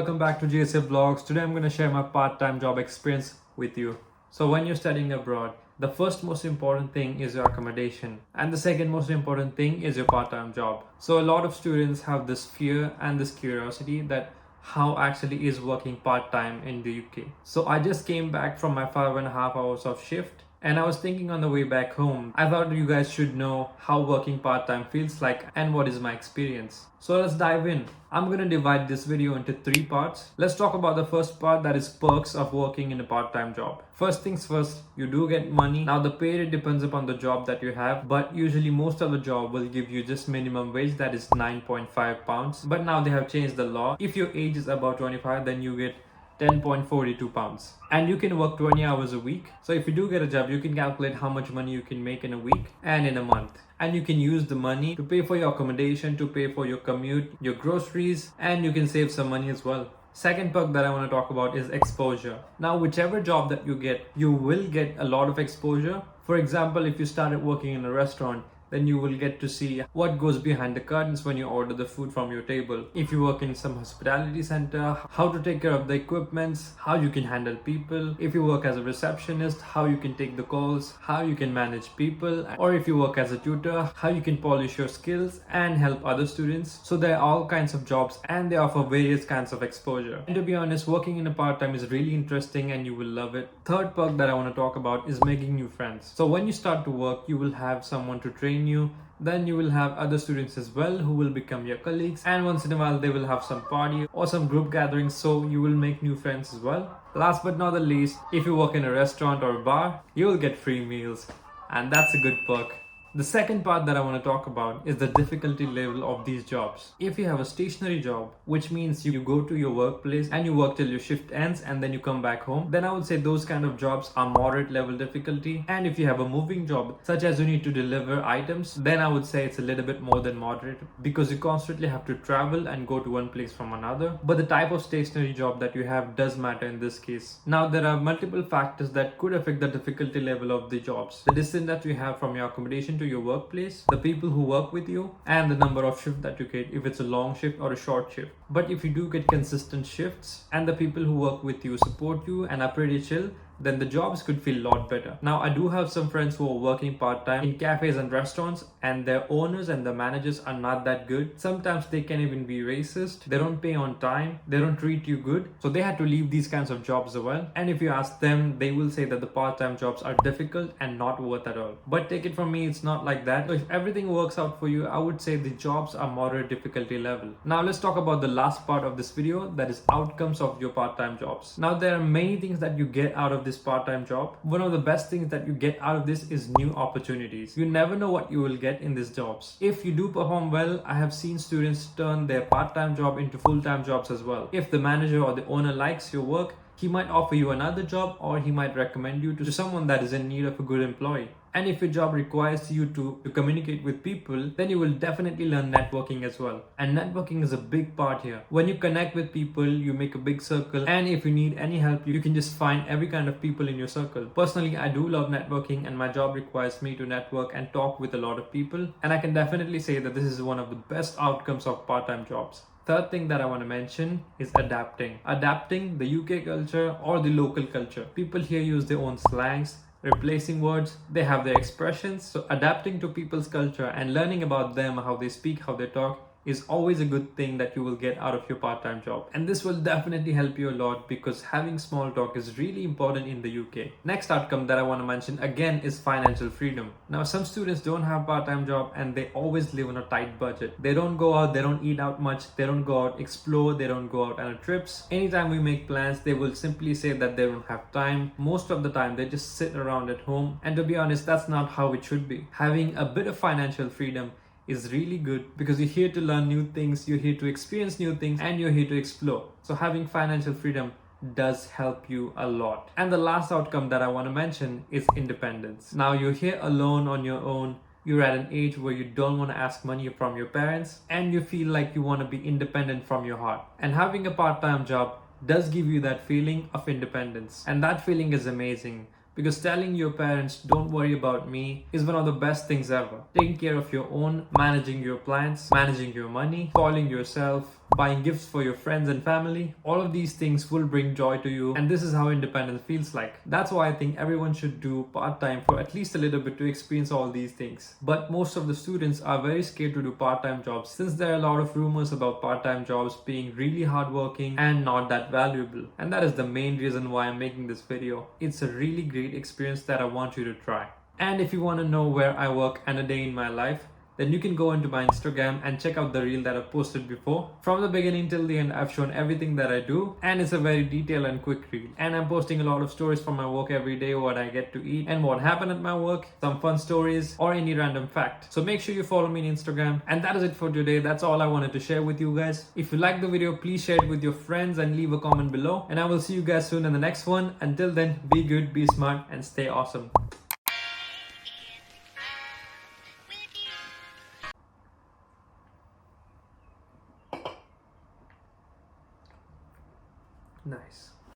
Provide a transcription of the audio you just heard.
welcome back to GSA Vlogs. Today I'm going to share my part-time job experience with you. So when you're studying abroad, the first most important thing is your accommodation, and the second most important thing is your part-time job. So a lot of students have this fear and this curiosity that how actually is working part-time in the UK. So I just came back from my 5.5 hours of shift, and I was thinking on the way back home, I thought you guys should know how working part-time feels like and what is my experience. So let's dive in. I'm going to divide this video into 3 parts. Let's talk about the first part, that is perks of working in a part-time job. First things first, you do get money. Now the pay rate depends upon the job that you have, but usually most of the job will give you just minimum wage, that is 9.5 pounds. But now they have changed the law. If your age is about 25, then you get 10.42 pounds, and you can work 20 hours a week. So if you do get a job, you can calculate how much money you can make in a week and in a month, and you can use the money to pay for your accommodation, to pay for your commute, your groceries, and you can save some money as well. Second perk that I want to talk about is exposure. Now whichever job that you get, you will get a lot of exposure. For example, if you started working in a restaurant, then you will get to see what goes behind the curtains when you order the food from your table. If you work in some hospitality center, how to take care of the equipments, how you can handle people. If you work as a receptionist, how you can take the calls, how you can manage people. Or if you work as a tutor, how you can polish your skills and help other students. So there are all kinds of jobs, and they offer various kinds of exposure. And to be honest, working in a part-time is really interesting and you will love it. Third perk that I want to talk about is making new friends. So when you start to work, you will have someone to train you, then you will have other students as well who will become your colleagues, and once in a while they will have some party or some group gatherings, so you will make new friends as well. Last but not the least, if you work in a restaurant or a bar, you will get free meals, and that's a good perk. The second part that I want to talk about is the difficulty level of these jobs. If you have a stationary job, which means you go to your workplace and you work till your shift ends and then you come back home, then I would say those kind of jobs are moderate level difficulty. And if you have a moving job, such as you need to deliver items, then I would say it's a little bit more than moderate, because you constantly have to travel and go to one place from another. But the type of stationary job that you have does matter in this case. Now there are multiple factors that could affect the difficulty level of the jobs. The distance that you have from your accommodation to your workplace, the people who work with you, and the number of shifts that you get, if it's a long shift or a short shift. But if you do get consistent shifts and the people who work with you support you and are pretty chill, then the jobs could feel a lot better. Now I do have some friends who are working part-time in cafes and restaurants, and their owners and the managers are not that good. Sometimes they can even be racist, they don't pay on time, they don't treat you good, so they had to leave these kinds of jobs as well. And if you ask them, they will say that the part-time jobs are difficult and not worth at all. But take it from me, it's not like that. So if everything works out for you, I would say the jobs are moderate difficulty level. Now let's talk about the last part of this video, that is outcomes of your part-time jobs. Now there are many things that you get out of this part-time job. One of the best things that you get out of this is new opportunities. You never know what you will get in these jobs. If you do perform well, I have seen students turn their part-time job into full-time jobs as well. If the manager or the owner likes your work, he might offer you another job, or he might recommend you to someone that is in need of a good employee. And if your job requires you to communicate with people, then you will definitely learn networking as well. And networking is a big part here. When you connect with people, you make a big circle, and if you need any help, you can just find every kind of people in your circle. Personally, I do love networking, and my job requires me to network and talk with a lot of people. And I can definitely say that this is one of the best outcomes of part-time jobs. Third thing that I want to mention is adapting. Adapting the UK culture or the local culture. People here use their own slangs, replacing words, they have their expressions. So adapting to people's culture and learning about them, how they speak, how they talk, is always a good thing that you will get out of your part-time job. And this will definitely help you a lot, because having small talk is really important in the UK. Next outcome that I want to mention again is financial freedom. Now some students don't have part-time job and they always live on a tight budget. They don't go out, they don't eat out much, they don't go out explore, they don't go out on trips. Anytime we make plans, they will simply say that they don't have time. Most of the time they just sit around at home, and to be honest, that's not how it should be. Having a bit of financial freedom is really good, because you're here to learn new things, you're here to experience new things, and you're here to explore. So having financial freedom does help you a lot. And the last outcome that I want to mention is independence. Now you're here alone on your own. You're at an age where you don't want to ask money from your parents, and you feel like you want to be independent from your heart. And having a part-time job does give you that feeling of independence, and that feeling is amazing. Because telling your parents, don't worry about me, is one of the best things ever. Taking care of your own, managing your plans, managing your money, calling yourself, buying gifts for your friends and family. All of these things will bring joy to you, and this is how independence feels like. That's why I think everyone should do part-time for at least a little bit to experience all these things. But most of the students are very scared to do part-time jobs since there are a lot of rumors about part-time jobs being really hardworking and not that valuable. And that is the main reason why I'm making this video. It's a really great experience that I want you to try. And if you want to know where I work and a day in my life, then you can go into my Instagram and check out the reel that I've posted before. From the beginning till the end, I've shown everything that I do, and it's a very detailed and quick reel. And I'm posting a lot of stories from my work every day, what I get to eat and what happened at my work, some fun stories or any random fact. So make sure you follow me on Instagram. And that is it for today. That's all I wanted to share with you guys. If you like the video, please share it with your friends and leave a comment below. And I will see you guys soon in the next one. Until then, be good, be smart, and stay awesome. Nice.